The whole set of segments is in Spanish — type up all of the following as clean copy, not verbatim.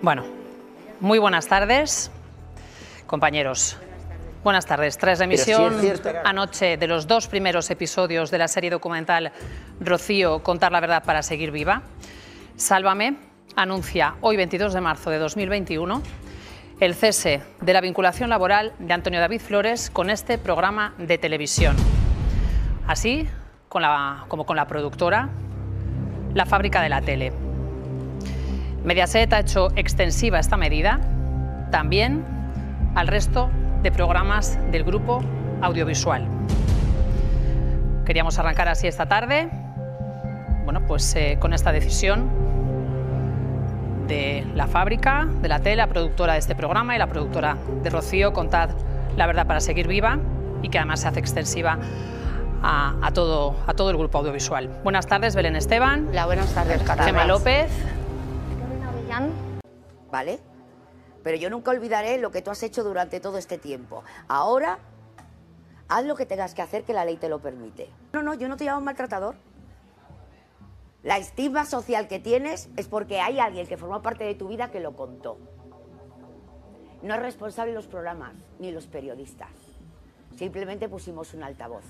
Bueno, muy buenas tardes, compañeros. Buenas tardes. Tras la emisión anoche de los 2 primeros episodios de la serie documental Rocío, contar la verdad para seguir viva, Sálvame anuncia hoy, 22 de marzo de 2021, el cese de la vinculación laboral de Antonio David Flores con este programa de televisión. Así como con la productora, La Fábrica de la Tele. Mediaset ha hecho extensiva esta medida también al resto de programas del grupo audiovisual. Queríamos arrancar así esta tarde, bueno, pues con esta decisión de La Fábrica de la Tele, la productora de este programa, y la productora de Rocío, Contad la verdad para seguir viva, y que además se hace extensiva a todo el grupo audiovisual. Buenas tardes, Belén Esteban. Hola, buenas tardes, Gemma López. ¿Vale? Pero yo nunca olvidaré lo que tú has hecho durante todo este tiempo. Ahora, haz lo que tengas que hacer, que la ley te lo permite. No, yo no te llamo maltratador. La estigma social que tienes es porque hay alguien que formó parte de tu vida que lo contó. No es responsable los programas ni los periodistas. Simplemente pusimos un altavoz.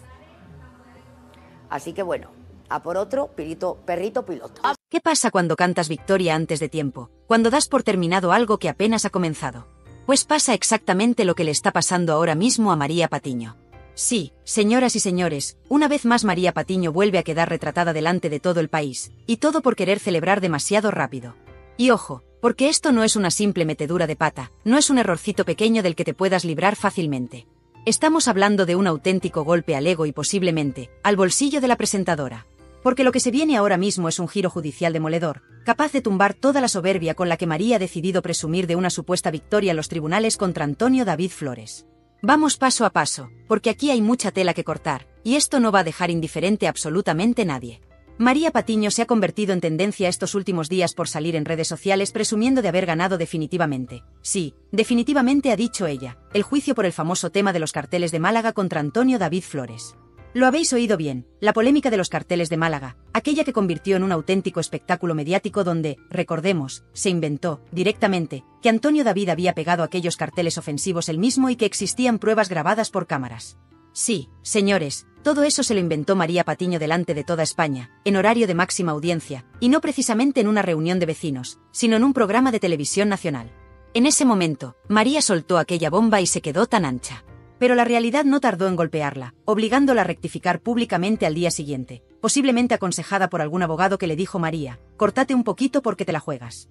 Así que bueno, a por otro, perrito piloto. ¿Qué pasa cuando cantas victoria antes de tiempo? Cuando das por terminado algo que apenas ha comenzado. Pues pasa exactamente lo que le está pasando ahora mismo a María Patiño. Sí, señoras y señores, una vez más María Patiño vuelve a quedar retratada delante de todo el país, y todo por querer celebrar demasiado rápido. Y ojo, porque esto no es una simple metedura de pata, no es un errorcito pequeño del que te puedas librar fácilmente. Estamos hablando de un auténtico golpe al ego y posiblemente al bolsillo de la presentadora. Porque lo que se viene ahora mismo es un giro judicial demoledor, capaz de tumbar toda la soberbia con la que María ha decidido presumir de una supuesta victoria en los tribunales contra Antonio David Flores. Vamos paso a paso, porque aquí hay mucha tela que cortar, y esto no va a dejar indiferente a absolutamente nadie. María Patiño se ha convertido en tendencia estos últimos días por salir en redes sociales presumiendo de haber ganado definitivamente. Sí, definitivamente ha dicho ella, el juicio por el famoso tema de los carteles de Málaga contra Antonio David Flores. Lo habéis oído bien, la polémica de los carteles de Málaga, aquella que convirtió en un auténtico espectáculo mediático donde, recordemos, se inventó, directamente, que Antonio David había pegado aquellos carteles ofensivos él mismo y que existían pruebas grabadas por cámaras. Sí, señores, todo eso se lo inventó María Patiño delante de toda España, en horario de máxima audiencia, y no precisamente en una reunión de vecinos, sino en un programa de televisión nacional. En ese momento, María soltó aquella bomba y se quedó tan ancha. Pero la realidad no tardó en golpearla, obligándola a rectificar públicamente al día siguiente, posiblemente aconsejada por algún abogado que le dijo: María, córtate un poquito porque te la juegas.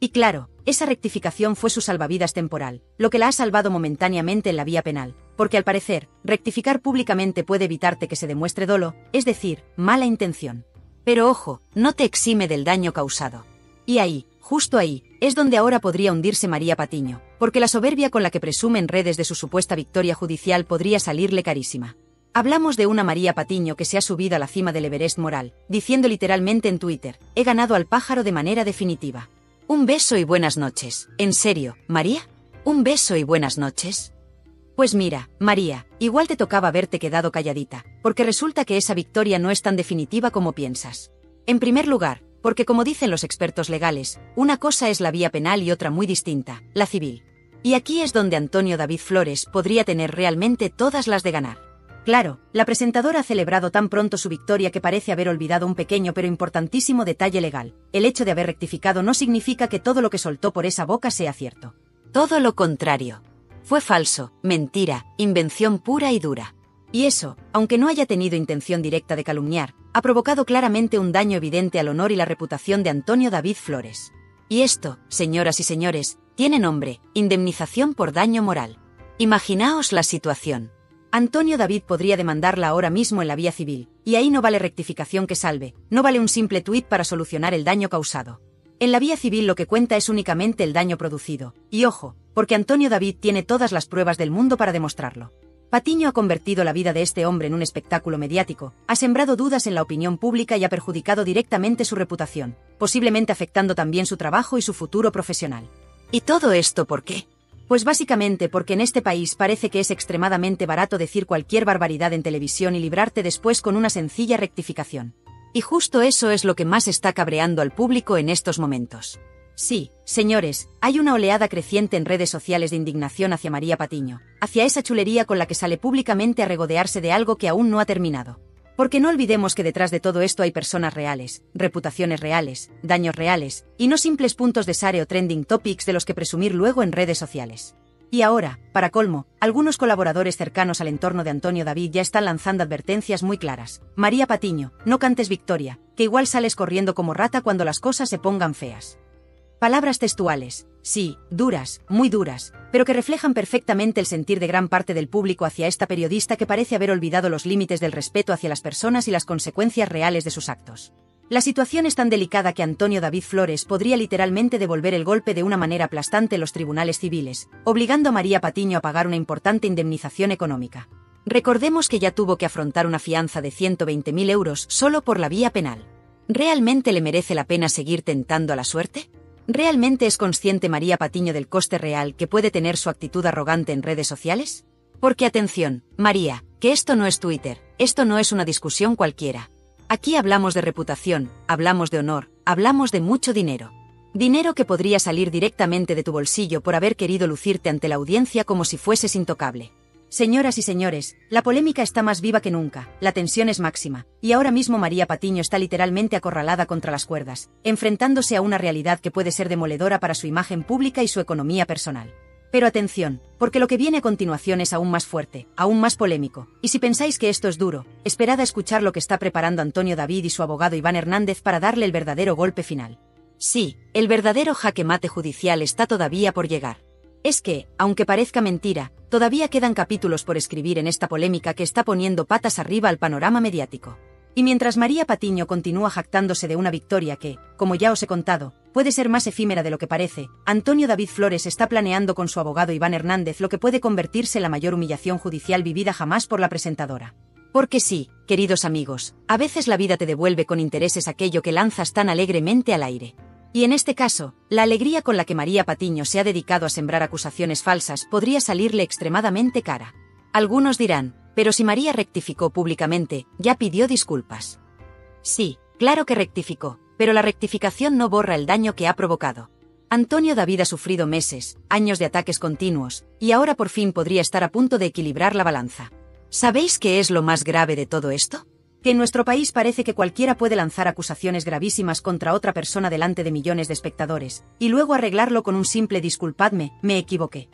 Y claro, esa rectificación fue su salvavidas temporal, lo que la ha salvado momentáneamente en la vía penal, porque al parecer, rectificar públicamente puede evitarte que se demuestre dolo, es decir, mala intención. Pero ojo, no te exime del daño causado. Y ahí, justo ahí, es donde ahora podría hundirse María Patiño, porque la soberbia con la que presume en redes de su supuesta victoria judicial podría salirle carísima. Hablamos de una María Patiño que se ha subido a la cima del Everest moral, diciendo literalmente en Twitter: he ganado al pájaro de manera definitiva. Un beso y buenas noches. ¿En serio, María? ¿Un beso y buenas noches? Pues mira, María, igual te tocaba haberte quedado calladita, porque resulta que esa victoria no es tan definitiva como piensas. En primer lugar, porque como dicen los expertos legales, una cosa es la vía penal y otra muy distinta, la civil. Y aquí es donde Antonio David Flores podría tener realmente todas las de ganar. Claro, la presentadora ha celebrado tan pronto su victoria que parece haber olvidado un pequeño pero importantísimo detalle legal. El hecho de haber rectificado no significa que todo lo que soltó por esa boca sea cierto. Todo lo contrario. Fue falso, mentira, invención pura y dura. Y eso, aunque no haya tenido intención directa de calumniar, ha provocado claramente un daño evidente al honor y la reputación de Antonio David Flores. Y esto, señoras y señores, tiene nombre: indemnización por daño moral. Imaginaos la situación. Antonio David podría demandarla ahora mismo en la vía civil, y ahí no vale rectificación que salve, no vale un simple tuit para solucionar el daño causado. En la vía civil lo que cuenta es únicamente el daño producido, y ojo, porque Antonio David tiene todas las pruebas del mundo para demostrarlo. Patiño ha convertido la vida de este hombre en un espectáculo mediático, ha sembrado dudas en la opinión pública y ha perjudicado directamente su reputación, posiblemente afectando también su trabajo y su futuro profesional. ¿Y todo esto por qué? Pues básicamente porque en este país parece que es extremadamente barato decir cualquier barbaridad en televisión y librarte después con una sencilla rectificación. Y justo eso es lo que más está cabreando al público en estos momentos. Sí, señores, hay una oleada creciente en redes sociales de indignación hacia María Patiño, hacia esa chulería con la que sale públicamente a regodearse de algo que aún no ha terminado. Porque no olvidemos que detrás de todo esto hay personas reales, reputaciones reales, daños reales, y no simples puntos de share o trending topics de los que presumir luego en redes sociales. Y ahora, para colmo, algunos colaboradores cercanos al entorno de Antonio David ya están lanzando advertencias muy claras. María Patiño, no cantes victoria, que igual sales corriendo como rata cuando las cosas se pongan feas. Palabras textuales, sí, duras, muy duras, pero que reflejan perfectamente el sentir de gran parte del público hacia esta periodista que parece haber olvidado los límites del respeto hacia las personas y las consecuencias reales de sus actos. La situación es tan delicada que Antonio David Flores podría literalmente devolver el golpe de una manera aplastante en los tribunales civiles, obligando a María Patiño a pagar una importante indemnización económica. Recordemos que ya tuvo que afrontar una fianza de 120.000 euros solo por la vía penal. ¿Realmente le merece la pena seguir tentando a la suerte? ¿Realmente es consciente María Patiño del coste real que puede tener su actitud arrogante en redes sociales? Porque atención, María, que esto no es Twitter, esto no es una discusión cualquiera. Aquí hablamos de reputación, hablamos de honor, hablamos de mucho dinero. Dinero que podría salir directamente de tu bolsillo por haber querido lucirte ante la audiencia como si fueses intocable. Señoras y señores, la polémica está más viva que nunca, la tensión es máxima, y ahora mismo María Patiño está literalmente acorralada contra las cuerdas, enfrentándose a una realidad que puede ser demoledora para su imagen pública y su economía personal. Pero atención, porque lo que viene a continuación es aún más fuerte, aún más polémico, y si pensáis que esto es duro, esperad a escuchar lo que está preparando Antonio David y su abogado Iván Hernández para darle el verdadero golpe final. Sí, el verdadero jaque mate judicial está todavía por llegar. Es que, aunque parezca mentira, todavía quedan capítulos por escribir en esta polémica que está poniendo patas arriba al panorama mediático. Y mientras María Patiño continúa jactándose de una victoria que, como ya os he contado, puede ser más efímera de lo que parece, Antonio David Flores está planeando con su abogado Iván Hernández lo que puede convertirse en la mayor humillación judicial vivida jamás por la presentadora. Porque sí, queridos amigos, a veces la vida te devuelve con intereses aquello que lanzas tan alegremente al aire. Y en este caso, la alegría con la que María Patiño se ha dedicado a sembrar acusaciones falsas podría salirle extremadamente cara. Algunos dirán, pero si María rectificó públicamente, ya pidió disculpas. Sí, claro que rectificó, pero la rectificación no borra el daño que ha provocado. Antonio David ha sufrido meses, años de ataques continuos, y ahora por fin podría estar a punto de equilibrar la balanza. ¿Sabéis qué es lo más grave de todo esto? Que en nuestro país parece que cualquiera puede lanzar acusaciones gravísimas contra otra persona delante de millones de espectadores, y luego arreglarlo con un simple disculpadme, me equivoqué.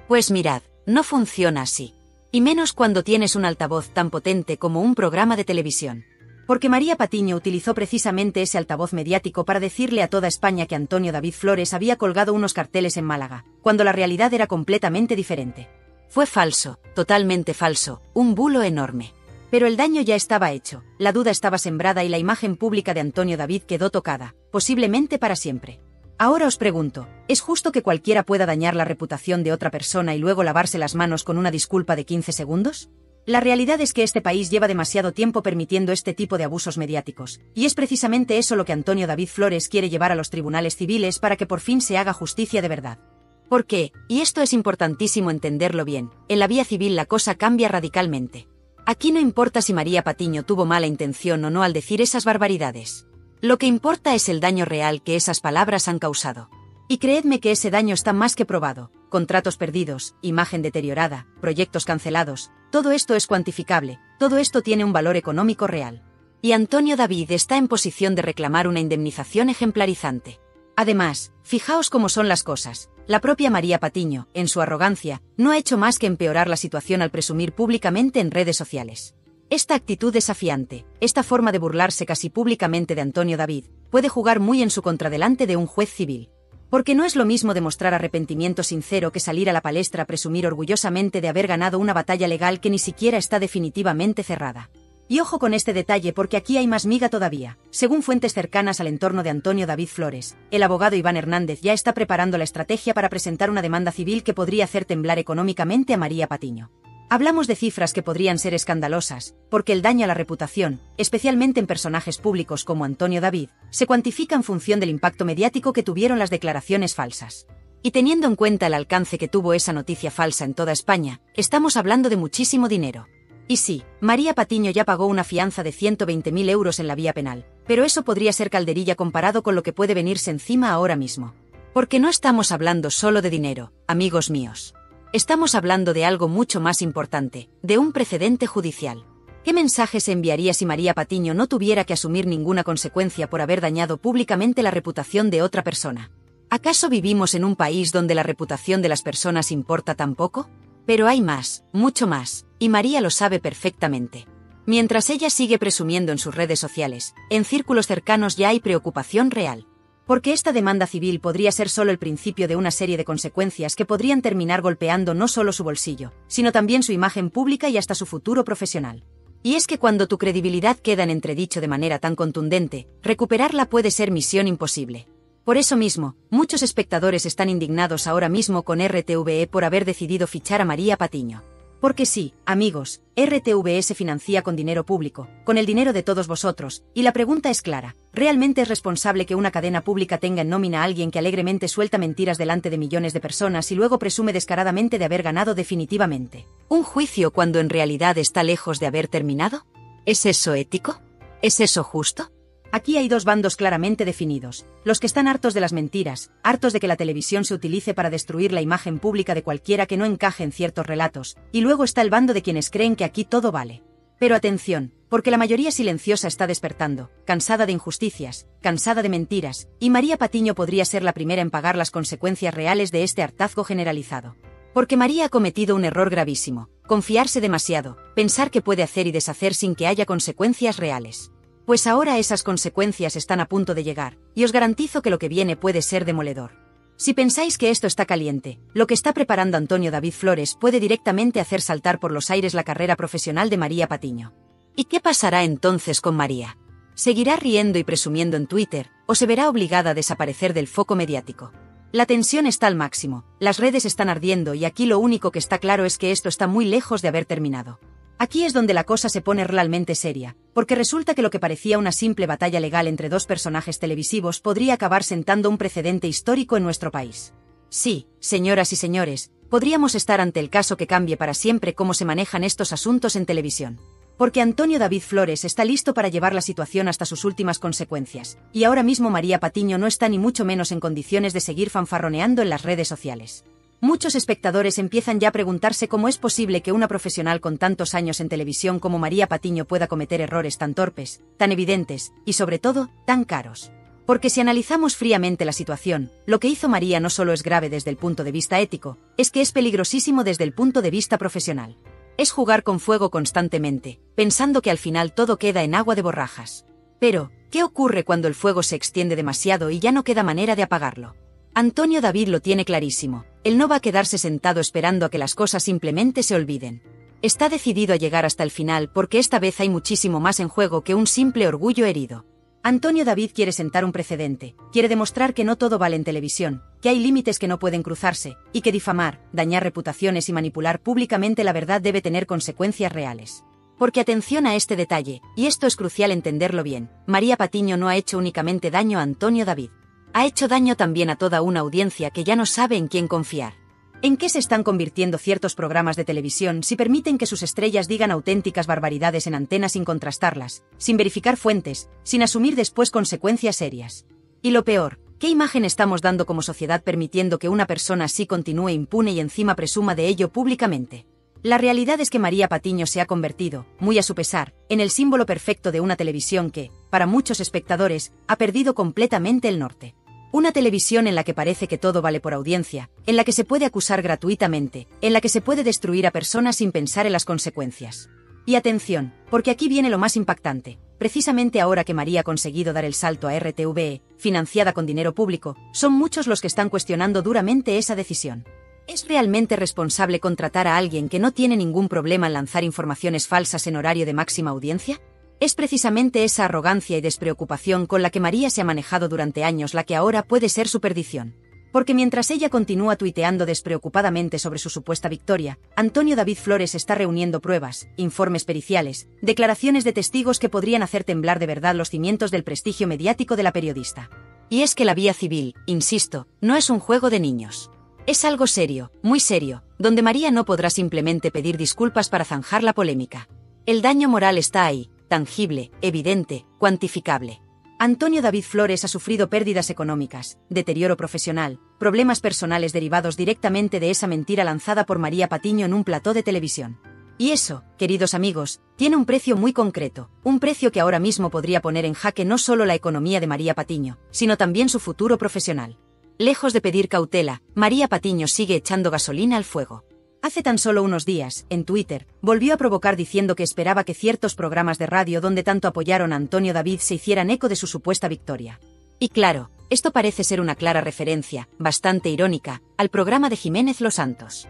Pues mirad, no funciona así. Y menos cuando tienes un altavoz tan potente como un programa de televisión. Porque María Patiño utilizó precisamente ese altavoz mediático para decirle a toda España que Antonio David Flores había colgado unos carteles en Málaga, cuando la realidad era completamente diferente. Fue falso, totalmente falso, un bulo enorme. Pero el daño ya estaba hecho, la duda estaba sembrada y la imagen pública de Antonio David quedó tocada, posiblemente para siempre. Ahora os pregunto, ¿es justo que cualquiera pueda dañar la reputación de otra persona y luego lavarse las manos con una disculpa de 15 segundos? La realidad es que este país lleva demasiado tiempo permitiendo este tipo de abusos mediáticos, y es precisamente eso lo que Antonio David Flores quiere llevar a los tribunales civiles para que por fin se haga justicia de verdad. ¿Por qué? Y esto es importantísimo entenderlo bien, en la vía civil la cosa cambia radicalmente. Aquí no importa si María Patiño tuvo mala intención o no al decir esas barbaridades. Lo que importa es el daño real que esas palabras han causado. Y creedme que ese daño está más que probado. Contratos perdidos, imagen deteriorada, proyectos cancelados, todo esto es cuantificable, todo esto tiene un valor económico real. Y Antonio David está en posición de reclamar una indemnización ejemplarizante. Además, fijaos cómo son las cosas. La propia María Patiño, en su arrogancia, no ha hecho más que empeorar la situación al presumir públicamente en redes sociales. Esta actitud desafiante, esta forma de burlarse casi públicamente de Antonio David, puede jugar muy en su contra delante de un juez civil. Porque no es lo mismo demostrar arrepentimiento sincero que salir a la palestra a presumir orgullosamente de haber ganado una batalla legal que ni siquiera está definitivamente cerrada. Y ojo con este detalle porque aquí hay más miga todavía. Según fuentes cercanas al entorno de Antonio David Flores, el abogado Iván Hernández ya está preparando la estrategia para presentar una demanda civil que podría hacer temblar económicamente a María Patiño. Hablamos de cifras que podrían ser escandalosas, porque el daño a la reputación, especialmente en personajes públicos como Antonio David, se cuantifica en función del impacto mediático que tuvieron las declaraciones falsas. Y teniendo en cuenta el alcance que tuvo esa noticia falsa en toda España, estamos hablando de muchísimo dinero. Y sí, María Patiño ya pagó una fianza de 120.000 euros en la vía penal, pero eso podría ser calderilla comparado con lo que puede venirse encima ahora mismo. Porque no estamos hablando solo de dinero, amigos míos. Estamos hablando de algo mucho más importante, de un precedente judicial. ¿Qué mensaje se enviaría si María Patiño no tuviera que asumir ninguna consecuencia por haber dañado públicamente la reputación de otra persona? ¿Acaso vivimos en un país donde la reputación de las personas importa tan poco? Pero hay más, mucho más, y María lo sabe perfectamente. Mientras ella sigue presumiendo en sus redes sociales, en círculos cercanos ya hay preocupación real. Porque esta demanda civil podría ser solo el principio de una serie de consecuencias que podrían terminar golpeando no solo su bolsillo, sino también su imagen pública y hasta su futuro profesional. Y es que cuando tu credibilidad queda en entredicho de manera tan contundente, recuperarla puede ser misión imposible. Por eso mismo, muchos espectadores están indignados ahora mismo con RTVE por haber decidido fichar a María Patiño. Porque sí, amigos, RTVE se financia con dinero público, con el dinero de todos vosotros, y la pregunta es clara, ¿realmente es responsable que una cadena pública tenga en nómina a alguien que alegremente suelta mentiras delante de millones de personas y luego presume descaradamente de haber ganado definitivamente un juicio cuando en realidad está lejos de haber terminado? ¿Es eso ético? ¿Es eso justo? Aquí hay dos bandos claramente definidos, los que están hartos de las mentiras, hartos de que la televisión se utilice para destruir la imagen pública de cualquiera que no encaje en ciertos relatos, y luego está el bando de quienes creen que aquí todo vale. Pero atención, porque la mayoría silenciosa está despertando, cansada de injusticias, cansada de mentiras, y María Patiño podría ser la primera en pagar las consecuencias reales de este hartazgo generalizado. Porque María ha cometido un error gravísimo, confiarse demasiado, pensar que puede hacer y deshacer sin que haya consecuencias reales. Pues ahora esas consecuencias están a punto de llegar, y os garantizo que lo que viene puede ser demoledor. Si pensáis que esto está caliente, lo que está preparando Antonio David Flores puede directamente hacer saltar por los aires la carrera profesional de María Patiño. ¿Y qué pasará entonces con María? ¿Seguirá riendo y presumiendo en Twitter, o se verá obligada a desaparecer del foco mediático? La tensión está al máximo, las redes están ardiendo y aquí lo único que está claro es que esto está muy lejos de haber terminado. Aquí es donde la cosa se pone realmente seria, porque resulta que lo que parecía una simple batalla legal entre dos personajes televisivos podría acabar sentando un precedente histórico en nuestro país. Sí, señoras y señores, podríamos estar ante el caso que cambie para siempre cómo se manejan estos asuntos en televisión. Porque Antonio David Flores está listo para llevar la situación hasta sus últimas consecuencias, y ahora mismo María Patiño no está ni mucho menos en condiciones de seguir fanfarroneando en las redes sociales. Muchos espectadores empiezan ya a preguntarse cómo es posible que una profesional con tantos años en televisión como María Patiño pueda cometer errores tan torpes, tan evidentes, y sobre todo, tan caros. Porque si analizamos fríamente la situación, lo que hizo María no solo es grave desde el punto de vista ético, es que es peligrosísimo desde el punto de vista profesional. Es jugar con fuego constantemente, pensando que al final todo queda en agua de borrajas. Pero, ¿qué ocurre cuando el fuego se extiende demasiado y ya no queda manera de apagarlo? Antonio David lo tiene clarísimo, él no va a quedarse sentado esperando a que las cosas simplemente se olviden. Está decidido a llegar hasta el final porque esta vez hay muchísimo más en juego que un simple orgullo herido. Antonio David quiere sentar un precedente, quiere demostrar que no todo vale en televisión, que hay límites que no pueden cruzarse, y que difamar, dañar reputaciones y manipular públicamente la verdad debe tener consecuencias reales. Porque atención a este detalle, y esto es crucial entenderlo bien, María Patiño no ha hecho únicamente daño a Antonio David. Ha hecho daño también a toda una audiencia que ya no sabe en quién confiar. ¿En qué se están convirtiendo ciertos programas de televisión si permiten que sus estrellas digan auténticas barbaridades en antena sin contrastarlas, sin verificar fuentes, sin asumir después consecuencias serias? Y lo peor, ¿qué imagen estamos dando como sociedad permitiendo que una persona así continúe impune y encima presuma de ello públicamente? La realidad es que María Patiño se ha convertido, muy a su pesar, en el símbolo perfecto de una televisión que, para muchos espectadores, ha perdido completamente el norte. Una televisión en la que parece que todo vale por audiencia, en la que se puede acusar gratuitamente, en la que se puede destruir a personas sin pensar en las consecuencias. Y atención, porque aquí viene lo más impactante. Precisamente ahora que María ha conseguido dar el salto a RTVE, financiada con dinero público, son muchos los que están cuestionando duramente esa decisión. ¿Es realmente responsable contratar a alguien que no tiene ningún problema en lanzar informaciones falsas en horario de máxima audiencia? Es precisamente esa arrogancia y despreocupación con la que María se ha manejado durante años la que ahora puede ser su perdición. Porque mientras ella continúa tuiteando despreocupadamente sobre su supuesta victoria, Antonio David Flores está reuniendo pruebas, informes periciales, declaraciones de testigos que podrían hacer temblar de verdad los cimientos del prestigio mediático de la periodista. Y es que la vía civil, insisto, no es un juego de niños. Es algo serio, muy serio, donde María no podrá simplemente pedir disculpas para zanjar la polémica. El daño moral está ahí, tangible, evidente, cuantificable. Antonio David Flores ha sufrido pérdidas económicas, deterioro profesional, problemas personales derivados directamente de esa mentira lanzada por María Patiño en un plató de televisión. Y eso, queridos amigos, tiene un precio muy concreto, un precio que ahora mismo podría poner en jaque no solo la economía de María Patiño, sino también su futuro profesional. Lejos de pedir cautela, María Patiño sigue echando gasolina al fuego. Hace tan solo unos días, en Twitter, volvió a provocar diciendo que esperaba que ciertos programas de radio donde tanto apoyaron a Antonio David se hicieran eco de su supuesta victoria. Y claro, esto parece ser una clara referencia, bastante irónica, al programa de Jiménez Los Santos.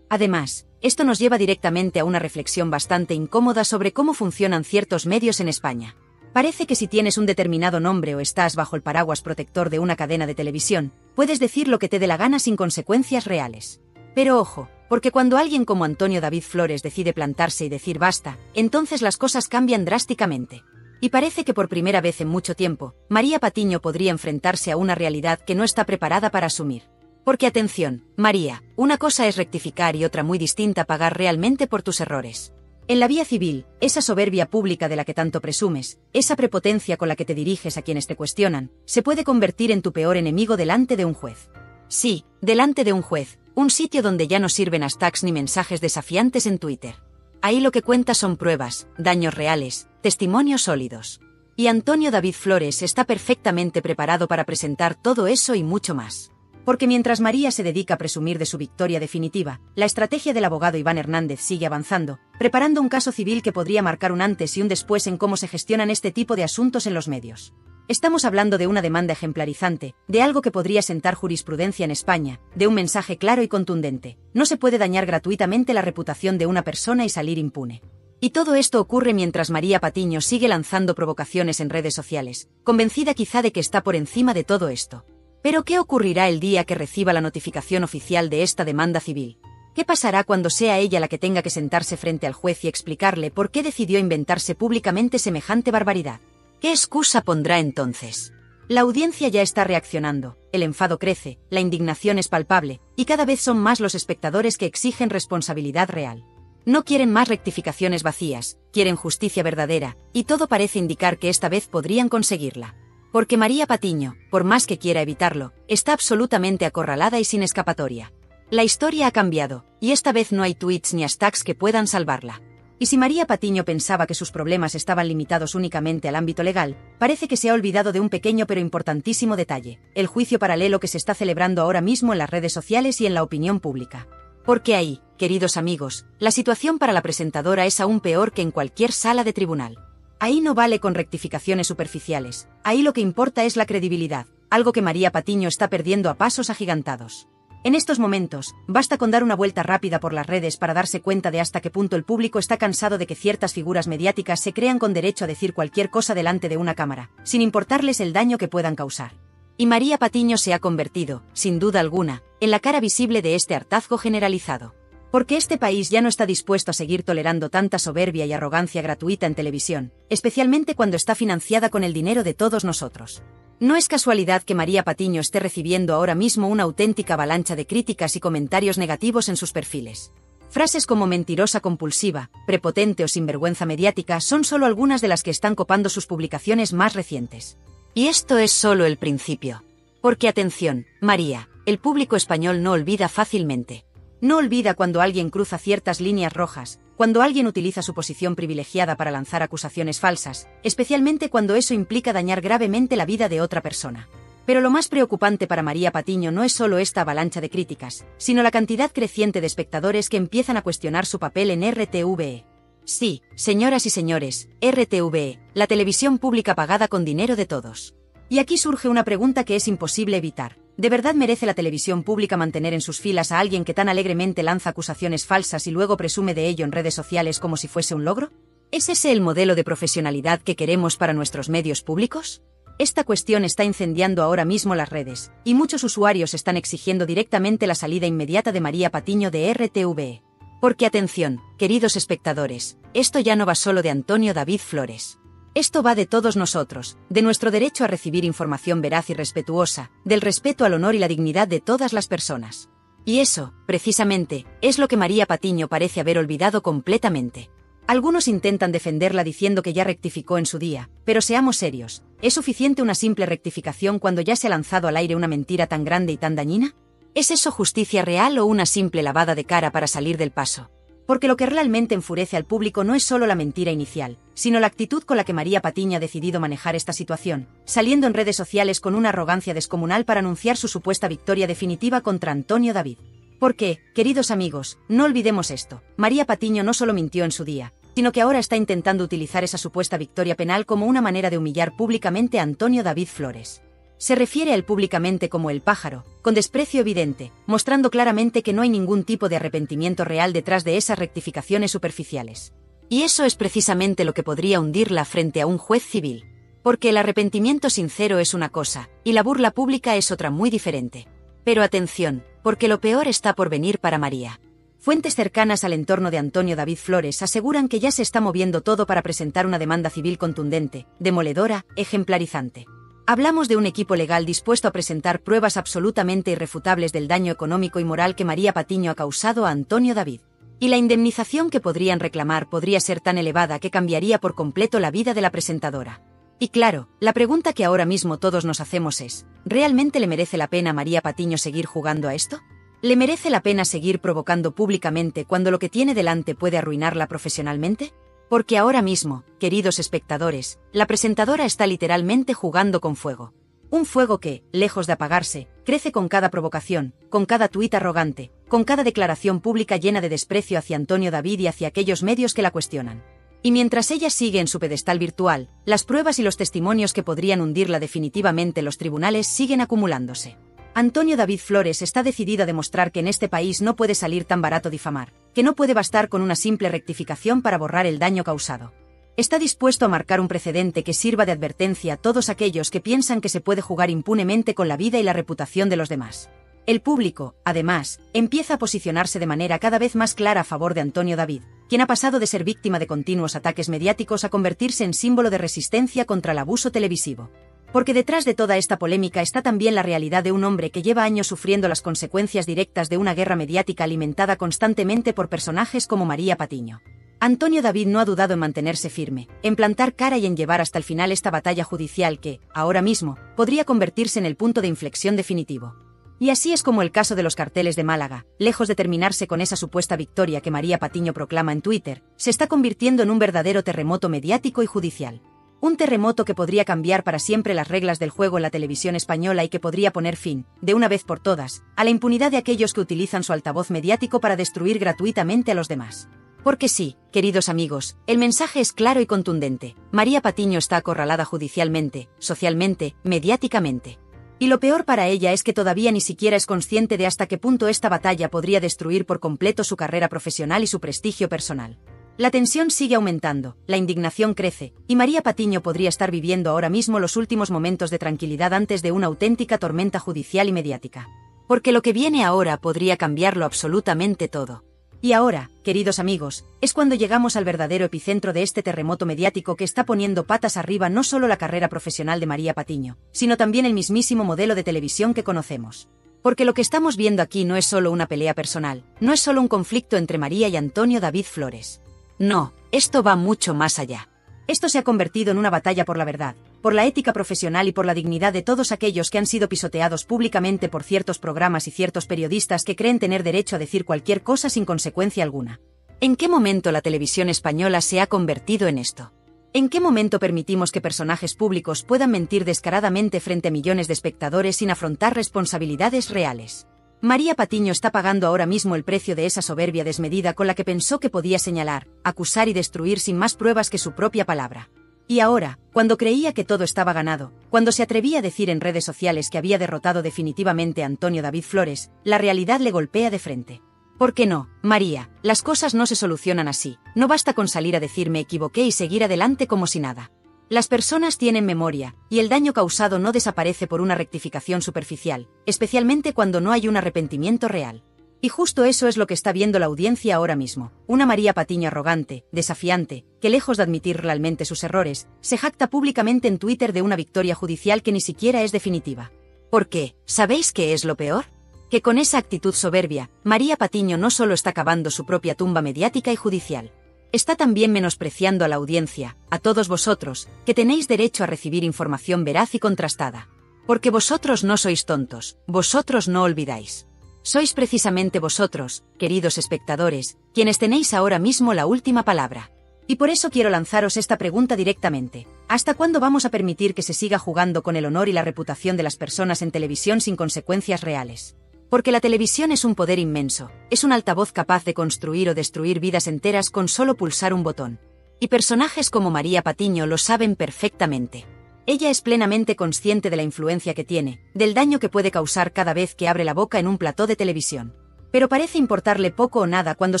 Además, esto nos lleva directamente a una reflexión bastante incómoda sobre cómo funcionan ciertos medios en España. Parece que si tienes un determinado nombre o estás bajo el paraguas protector de una cadena de televisión, puedes decir lo que te dé la gana sin consecuencias reales. Pero ojo, porque cuando alguien como Antonio David Flores decide plantarse y decir basta, entonces las cosas cambian drásticamente. Y parece que por primera vez en mucho tiempo, María Patiño podría enfrentarse a una realidad que no está preparada para asumir. Porque atención, María, una cosa es rectificar y otra muy distinta pagar realmente por tus errores. En la vía civil, esa soberbia pública de la que tanto presumes, esa prepotencia con la que te diriges a quienes te cuestionan, se puede convertir en tu peor enemigo delante de un juez. Sí, delante de un juez, un sitio donde ya no sirven hashtags ni mensajes desafiantes en Twitter. Ahí lo que cuenta son pruebas, daños reales, testimonios sólidos. Y Antonio David Flores está perfectamente preparado para presentar todo eso y mucho más. Porque mientras María se dedica a presumir de su victoria definitiva, la estrategia del abogado Iván Hernández sigue avanzando, preparando un caso civil que podría marcar un antes y un después en cómo se gestionan este tipo de asuntos en los medios. Estamos hablando de una demanda ejemplarizante, de algo que podría sentar jurisprudencia en España, de un mensaje claro y contundente. No se puede dañar gratuitamente la reputación de una persona y salir impune. Y todo esto ocurre mientras María Patiño sigue lanzando provocaciones en redes sociales, convencida quizá de que está por encima de todo esto. Pero ¿qué ocurrirá el día que reciba la notificación oficial de esta demanda civil? ¿Qué pasará cuando sea ella la que tenga que sentarse frente al juez y explicarle por qué decidió inventarse públicamente semejante barbaridad? ¿Qué excusa pondrá entonces? La audiencia ya está reaccionando, el enfado crece, la indignación es palpable, y cada vez son más los espectadores que exigen responsabilidad real. No quieren más rectificaciones vacías, quieren justicia verdadera, y todo parece indicar que esta vez podrían conseguirla. Porque María Patiño, por más que quiera evitarlo, está absolutamente acorralada y sin escapatoria. La historia ha cambiado, y esta vez no hay tweets ni hashtags que puedan salvarla. Y si María Patiño pensaba que sus problemas estaban limitados únicamente al ámbito legal, parece que se ha olvidado de un pequeño pero importantísimo detalle, el juicio paralelo que se está celebrando ahora mismo en las redes sociales y en la opinión pública. Porque ahí, queridos amigos, la situación para la presentadora es aún peor que en cualquier sala de tribunal. Ahí no vale con rectificaciones superficiales, ahí lo que importa es la credibilidad, algo que María Patiño está perdiendo a pasos agigantados. En estos momentos, basta con dar una vuelta rápida por las redes para darse cuenta de hasta qué punto el público está cansado de que ciertas figuras mediáticas se crean con derecho a decir cualquier cosa delante de una cámara, sin importarles el daño que puedan causar. Y María Patiño se ha convertido, sin duda alguna, en la cara visible de este hartazgo generalizado. Porque este país ya no está dispuesto a seguir tolerando tanta soberbia y arrogancia gratuita en televisión, especialmente cuando está financiada con el dinero de todos nosotros. No es casualidad que María Patiño esté recibiendo ahora mismo una auténtica avalancha de críticas y comentarios negativos en sus perfiles. Frases como mentirosa compulsiva, prepotente o sinvergüenza mediática son solo algunas de las que están copando sus publicaciones más recientes. Y esto es solo el principio. Porque atención, María, el público español no olvida fácilmente. No olvida cuando alguien cruza ciertas líneas rojas, cuando alguien utiliza su posición privilegiada para lanzar acusaciones falsas, especialmente cuando eso implica dañar gravemente la vida de otra persona. Pero lo más preocupante para María Patiño no es solo esta avalancha de críticas, sino la cantidad creciente de espectadores que empiezan a cuestionar su papel en RTVE. Sí, señoras y señores, RTVE, la televisión pública pagada con dinero de todos. Y aquí surge una pregunta que es imposible evitar. ¿De verdad merece la televisión pública mantener en sus filas a alguien que tan alegremente lanza acusaciones falsas y luego presume de ello en redes sociales como si fuese un logro? ¿Es ese el modelo de profesionalidad que queremos para nuestros medios públicos? Esta cuestión está incendiando ahora mismo las redes, y muchos usuarios están exigiendo directamente la salida inmediata de María Patiño de RTVE. Porque atención, queridos espectadores, esto ya no va solo de Antonio David Flores. Esto va de todos nosotros, de nuestro derecho a recibir información veraz y respetuosa, del respeto al honor y la dignidad de todas las personas. Y eso, precisamente, es lo que María Patiño parece haber olvidado completamente. Algunos intentan defenderla diciendo que ya rectificó en su día, pero seamos serios, ¿es suficiente una simple rectificación cuando ya se ha lanzado al aire una mentira tan grande y tan dañina? ¿Es eso justicia real o una simple lavada de cara para salir del paso? Porque lo que realmente enfurece al público no es solo la mentira inicial, sino la actitud con la que María Patiño ha decidido manejar esta situación, saliendo en redes sociales con una arrogancia descomunal para anunciar su supuesta victoria definitiva contra Antonio David. Porque, queridos amigos, no olvidemos esto, María Patiño no solo mintió en su día, sino que ahora está intentando utilizar esa supuesta victoria penal como una manera de humillar públicamente a Antonio David Flores. Se refiere a él públicamente como el pájaro, con desprecio evidente, mostrando claramente que no hay ningún tipo de arrepentimiento real detrás de esas rectificaciones superficiales. Y eso es precisamente lo que podría hundirla frente a un juez civil. Porque el arrepentimiento sincero es una cosa, y la burla pública es otra muy diferente. Pero atención, porque lo peor está por venir para María. Fuentes cercanas al entorno de Antonio David Flores aseguran que ya se está moviendo todo para presentar una demanda civil contundente, demoledora, ejemplarizante. Hablamos de un equipo legal dispuesto a presentar pruebas absolutamente irrefutables del daño económico y moral que María Patiño ha causado a Antonio David. Y la indemnización que podrían reclamar podría ser tan elevada que cambiaría por completo la vida de la presentadora. Y claro, la pregunta que ahora mismo todos nos hacemos es, ¿realmente le merece la pena a María Patiño seguir jugando a esto? ¿Le merece la pena seguir provocando públicamente cuando lo que tiene delante puede arruinarla profesionalmente? Porque ahora mismo, queridos espectadores, la presentadora está literalmente jugando con fuego. Un fuego que, lejos de apagarse, crece con cada provocación, con cada tuit arrogante, con cada declaración pública llena de desprecio hacia Antonio David y hacia aquellos medios que la cuestionan. Y mientras ella sigue en su pedestal virtual, las pruebas y los testimonios que podrían hundirla definitivamente en los tribunales siguen acumulándose. Antonio David Flores está decidido a demostrar que en este país no puede salir tan barato difamar, que no puede bastar con una simple rectificación para borrar el daño causado. Está dispuesto a marcar un precedente que sirva de advertencia a todos aquellos que piensan que se puede jugar impunemente con la vida y la reputación de los demás. El público, además, empieza a posicionarse de manera cada vez más clara a favor de Antonio David, quien ha pasado de ser víctima de continuos ataques mediáticos a convertirse en símbolo de resistencia contra el abuso televisivo. Porque detrás de toda esta polémica está también la realidad de un hombre que lleva años sufriendo las consecuencias directas de una guerra mediática alimentada constantemente por personajes como María Patiño. Antonio David no ha dudado en mantenerse firme, en plantar cara y en llevar hasta el final esta batalla judicial que, ahora mismo, podría convertirse en el punto de inflexión definitivo. Y así es como el caso de los carteles de Málaga, lejos de terminarse con esa supuesta victoria que María Patiño proclama en Twitter, se está convirtiendo en un verdadero terremoto mediático y judicial. Un terremoto que podría cambiar para siempre las reglas del juego en la televisión española y que podría poner fin, de una vez por todas, a la impunidad de aquellos que utilizan su altavoz mediático para destruir gratuitamente a los demás. Porque sí, queridos amigos, el mensaje es claro y contundente. María Patiño está acorralada judicialmente, socialmente, mediáticamente. Y lo peor para ella es que todavía ni siquiera es consciente de hasta qué punto esta batalla podría destruir por completo su carrera profesional y su prestigio personal. La tensión sigue aumentando, la indignación crece, y María Patiño podría estar viviendo ahora mismo los últimos momentos de tranquilidad antes de una auténtica tormenta judicial y mediática. Porque lo que viene ahora podría cambiarlo absolutamente todo. Y ahora, queridos amigos, es cuando llegamos al verdadero epicentro de este terremoto mediático que está poniendo patas arriba no solo la carrera profesional de María Patiño, sino también el mismísimo modelo de televisión que conocemos. Porque lo que estamos viendo aquí no es solo una pelea personal, no es solo un conflicto entre María y Antonio David Flores. No, esto va mucho más allá. Esto se ha convertido en una batalla por la verdad, por la ética profesional y por la dignidad de todos aquellos que han sido pisoteados públicamente por ciertos programas y ciertos periodistas que creen tener derecho a decir cualquier cosa sin consecuencia alguna. ¿En qué momento la televisión española se ha convertido en esto? ¿En qué momento permitimos que personajes públicos puedan mentir descaradamente frente a millones de espectadores sin afrontar responsabilidades reales? María Patiño está pagando ahora mismo el precio de esa soberbia desmedida con la que pensó que podía señalar, acusar y destruir sin más pruebas que su propia palabra. Y ahora, cuando creía que todo estaba ganado, cuando se atrevía a decir en redes sociales que había derrotado definitivamente a Antonio David Flores, la realidad le golpea de frente. ¿Por qué no, María? Las cosas no se solucionan así, no basta con salir a decir me equivoqué y seguir adelante como si nada. Las personas tienen memoria, y el daño causado no desaparece por una rectificación superficial, especialmente cuando no hay un arrepentimiento real. Y justo eso es lo que está viendo la audiencia ahora mismo, una María Patiño arrogante, desafiante, que lejos de admitir realmente sus errores, se jacta públicamente en Twitter de una victoria judicial que ni siquiera es definitiva. ¿Por qué? ¿Sabéis qué es lo peor? Que con esa actitud soberbia, María Patiño no solo está cavando su propia tumba mediática y judicial, Está también menospreciando a la audiencia, a todos vosotros, que tenéis derecho a recibir información veraz y contrastada. Porque vosotros no sois tontos, vosotros no olvidáis. Sois precisamente vosotros, queridos espectadores, quienes tenéis ahora mismo la última palabra. Y por eso quiero lanzaros esta pregunta directamente. ¿Hasta cuándo vamos a permitir que se siga jugando con el honor y la reputación de las personas en televisión sin consecuencias reales? Porque la televisión es un poder inmenso, es un altavoz capaz de construir o destruir vidas enteras con solo pulsar un botón. Y personajes como María Patiño lo saben perfectamente. Ella es plenamente consciente de la influencia que tiene, del daño que puede causar cada vez que abre la boca en un plató de televisión. Pero parece importarle poco o nada cuando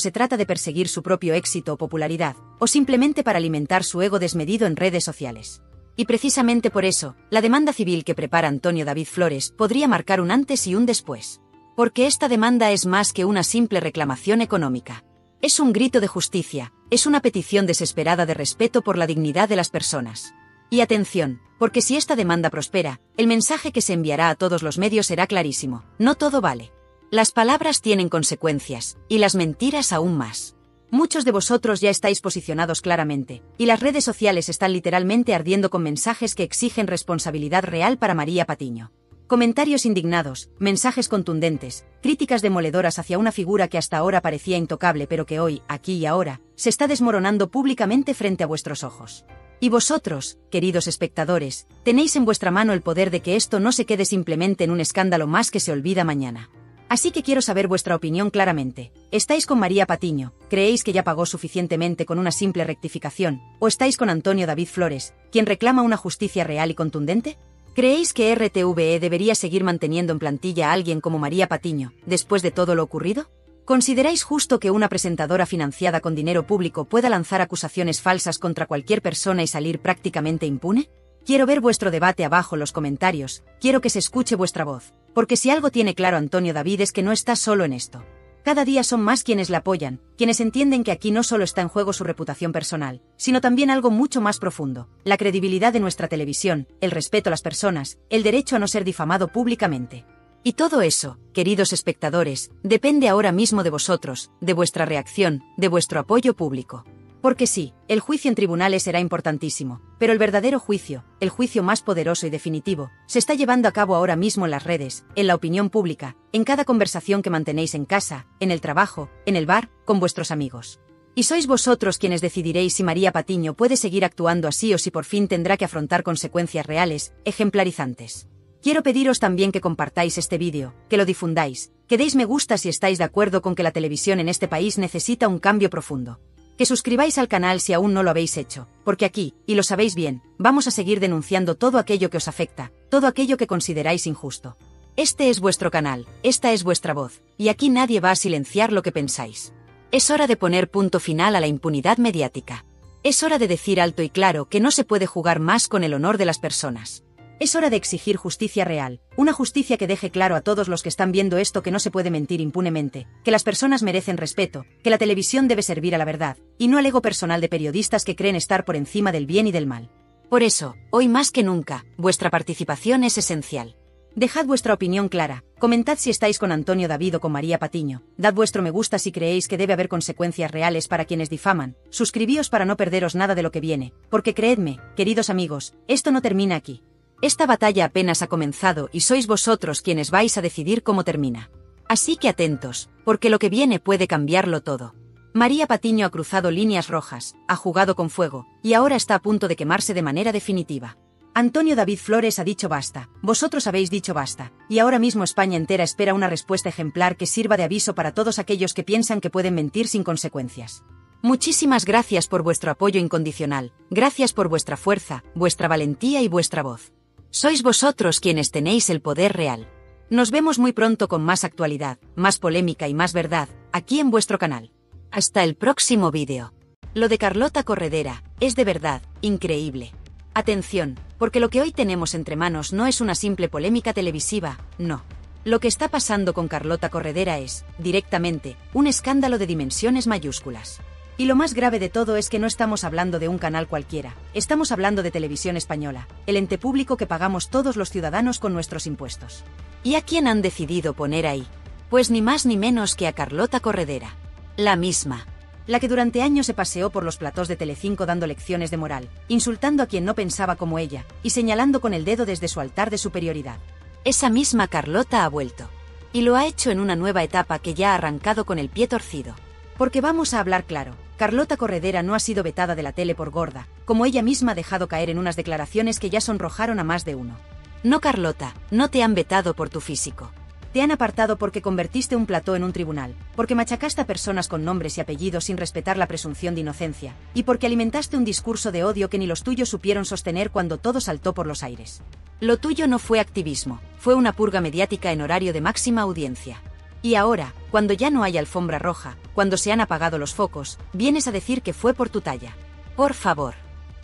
se trata de perseguir su propio éxito o popularidad, o simplemente para alimentar su ego desmedido en redes sociales. Y precisamente por eso, la demanda civil que prepara Antonio David Flores podría marcar un antes y un después. Porque esta demanda es más que una simple reclamación económica. Es un grito de justicia, es una petición desesperada de respeto por la dignidad de las personas. Y atención, porque si esta demanda prospera, el mensaje que se enviará a todos los medios será clarísimo: no todo vale. Las palabras tienen consecuencias, y las mentiras aún más. Muchos de vosotros ya estáis posicionados claramente, y las redes sociales están literalmente ardiendo con mensajes que exigen responsabilidad real para María Patiño. Comentarios indignados, mensajes contundentes, críticas demoledoras hacia una figura que hasta ahora parecía intocable pero que hoy, aquí y ahora, se está desmoronando públicamente frente a vuestros ojos. Y vosotros, queridos espectadores, tenéis en vuestra mano el poder de que esto no se quede simplemente en un escándalo más que se olvida mañana. Así que quiero saber vuestra opinión claramente. ¿Estáis con María Patiño? ¿Creéis que ya pagó suficientemente con una simple rectificación? ¿O estáis con Antonio David Flores, quien reclama una justicia real y contundente? ¿Creéis que RTVE debería seguir manteniendo en plantilla a alguien como María Patiño, después de todo lo ocurrido? ¿Consideráis justo que una presentadora financiada con dinero público pueda lanzar acusaciones falsas contra cualquier persona y salir prácticamente impune? Quiero ver vuestro debate abajo en los comentarios, quiero que se escuche vuestra voz, porque si algo tiene claro Antonio David es que no está solo en esto. Cada día son más quienes la apoyan, quienes entienden que aquí no solo está en juego su reputación personal, sino también algo mucho más profundo: la credibilidad de nuestra televisión, el respeto a las personas, el derecho a no ser difamado públicamente. Y todo eso, queridos espectadores, depende ahora mismo de vosotros, de vuestra reacción, de vuestro apoyo público. Porque sí, el juicio en tribunales será importantísimo, pero el verdadero juicio, el juicio más poderoso y definitivo, se está llevando a cabo ahora mismo en las redes, en la opinión pública, en cada conversación que mantenéis en casa, en el trabajo, en el bar, con vuestros amigos. Y sois vosotros quienes decidiréis si María Patiño puede seguir actuando así o si por fin tendrá que afrontar consecuencias reales, ejemplarizantes. Quiero pediros también que compartáis este vídeo, que lo difundáis, que deis me gusta si estáis de acuerdo con que la televisión en este país necesita un cambio profundo. Que suscribáis al canal si aún no lo habéis hecho, porque aquí, y lo sabéis bien, vamos a seguir denunciando todo aquello que os afecta, todo aquello que consideráis injusto. Este es vuestro canal, esta es vuestra voz, y aquí nadie va a silenciar lo que pensáis. Es hora de poner punto final a la impunidad mediática. Es hora de decir alto y claro que no se puede jugar más con el honor de las personas. Es hora de exigir justicia real, una justicia que deje claro a todos los que están viendo esto que no se puede mentir impunemente, que las personas merecen respeto, que la televisión debe servir a la verdad, y no al ego personal de periodistas que creen estar por encima del bien y del mal. Por eso, hoy más que nunca, vuestra participación es esencial. Dejad vuestra opinión clara, comentad si estáis con Antonio David o con María Patiño, dad vuestro me gusta si creéis que debe haber consecuencias reales para quienes difaman, suscribíos para no perderos nada de lo que viene, porque creedme, queridos amigos, esto no termina aquí. Esta batalla apenas ha comenzado y sois vosotros quienes vais a decidir cómo termina. Así que atentos, porque lo que viene puede cambiarlo todo. María Patiño ha cruzado líneas rojas, ha jugado con fuego, y ahora está a punto de quemarse de manera definitiva. Antonio David Flores ha dicho basta, vosotros habéis dicho basta, y ahora mismo España entera espera una respuesta ejemplar que sirva de aviso para todos aquellos que piensan que pueden mentir sin consecuencias. Muchísimas gracias por vuestro apoyo incondicional, gracias por vuestra fuerza, vuestra valentía y vuestra voz. Sois vosotros quienes tenéis el poder real. Nos vemos muy pronto con más actualidad, más polémica y más verdad, aquí en vuestro canal. Hasta el próximo vídeo. Lo de Carlota Corredera es de verdad increíble. Atención, porque lo que hoy tenemos entre manos no es una simple polémica televisiva, no. Lo que está pasando con Carlota Corredera es, directamente, un escándalo de dimensiones mayúsculas. Y lo más grave de todo es que no estamos hablando de un canal cualquiera, estamos hablando de Televisión Española, el ente público que pagamos todos los ciudadanos con nuestros impuestos. ¿Y a quién han decidido poner ahí? Pues ni más ni menos que a Carlota Corredera. La misma. La que durante años se paseó por los platós de Telecinco dando lecciones de moral, insultando a quien no pensaba como ella, y señalando con el dedo desde su altar de superioridad. Esa misma Carlota ha vuelto. Y lo ha hecho en una nueva etapa que ya ha arrancado con el pie torcido. Porque vamos a hablar claro, Carlota Corredera no ha sido vetada de la tele por gorda, como ella misma ha dejado caer en unas declaraciones que ya sonrojaron a más de uno. No, Carlota, no te han vetado por tu físico. Te han apartado porque convertiste un plató en un tribunal, porque machacaste a personas con nombres y apellidos sin respetar la presunción de inocencia, y porque alimentaste un discurso de odio que ni los tuyos supieron sostener cuando todo saltó por los aires. Lo tuyo no fue activismo, fue una purga mediática en horario de máxima audiencia. Y ahora, cuando ya no hay alfombra roja, cuando se han apagado los focos, vienes a decir que fue por tu talla. Por favor.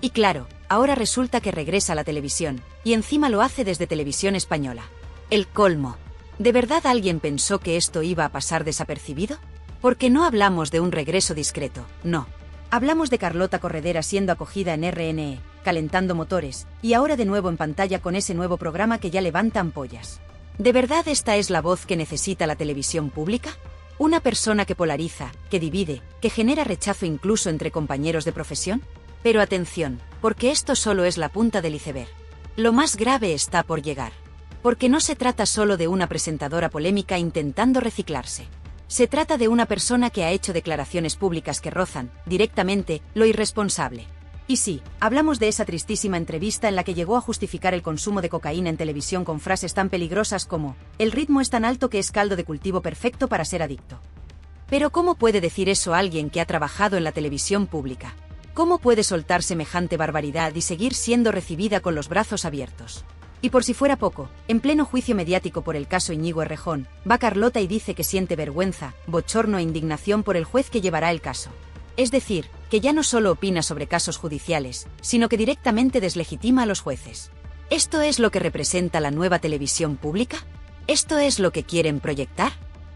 Y claro, ahora resulta que regresa a la televisión, y encima lo hace desde Televisión Española. El colmo. ¿De verdad alguien pensó que esto iba a pasar desapercibido? Porque no hablamos de un regreso discreto, no. Hablamos de Carlota Corredera siendo acogida en RNE, calentando motores, y ahora de nuevo en pantalla con ese nuevo programa que ya levanta ampollas. ¿De verdad esta es la voz que necesita la televisión pública? ¿Una persona que polariza, que divide, que genera rechazo incluso entre compañeros de profesión? Pero atención, porque esto solo es la punta del iceberg. Lo más grave está por llegar. Porque no se trata solo de una presentadora polémica intentando reciclarse. Se trata de una persona que ha hecho declaraciones públicas que rozan, directamente, lo irresponsable. Y sí, hablamos de esa tristísima entrevista en la que llegó a justificar el consumo de cocaína en televisión con frases tan peligrosas como: el ritmo es tan alto que es caldo de cultivo perfecto para ser adicto. Pero ¿cómo puede decir eso alguien que ha trabajado en la televisión pública? ¿Cómo puede soltar semejante barbaridad y seguir siendo recibida con los brazos abiertos? Y por si fuera poco, en pleno juicio mediático por el caso Íñigo Errejón, va Carlota y dice que siente vergüenza, bochorno e indignación por el juez que llevará el caso. Es decir, que ya no solo opina sobre casos judiciales, sino que directamente deslegitima a los jueces. ¿Esto es lo que representa la nueva televisión pública? ¿Esto es lo que quieren proyectar?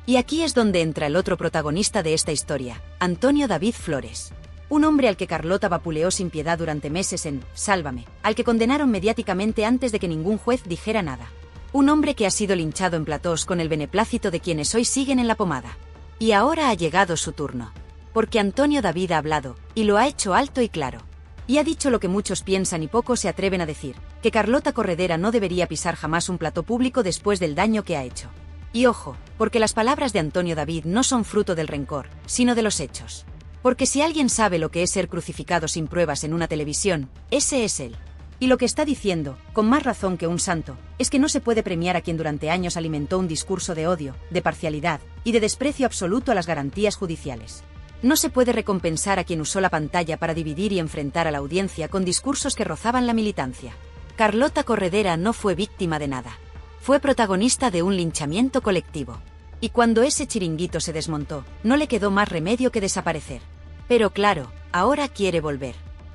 Y aquí es donde entra el otro protagonista de esta historia, Antonio David Flores. Un hombre al que Carlota vapuleó sin piedad durante meses en Sálvame, al que condenaron mediáticamente antes de que ningún juez dijera nada. Un hombre que ha sido linchado en platós con el beneplácito de quienes hoy siguen en la pomada. Y ahora ha llegado su turno. Porque Antonio David ha hablado, y lo ha hecho alto y claro. Y ha dicho lo que muchos piensan y pocos se atreven a decir, que Carlota Corredera no debería pisar jamás un plató público después del daño que ha hecho. Y ojo, porque las palabras de Antonio David no son fruto del rencor, sino de los hechos. Porque si alguien sabe lo que es ser crucificado sin pruebas en una televisión, ese es él. Y lo que está diciendo, con más razón que un santo, es que no se puede premiar a quien durante años alimentó un discurso de odio, de parcialidad y de desprecio absoluto a las garantías judiciales. No se puede recompensar a quien usó la pantalla para dividir y enfrentar a la audiencia con discursos que rozaban la militancia. Carlota Corredera no fue víctima de nada. Fue protagonista de un linchamiento colectivo. Y cuando ese chiringuito se desmontó, no le quedó más remedio que desaparecer. Pero claro, ahora quiere volver.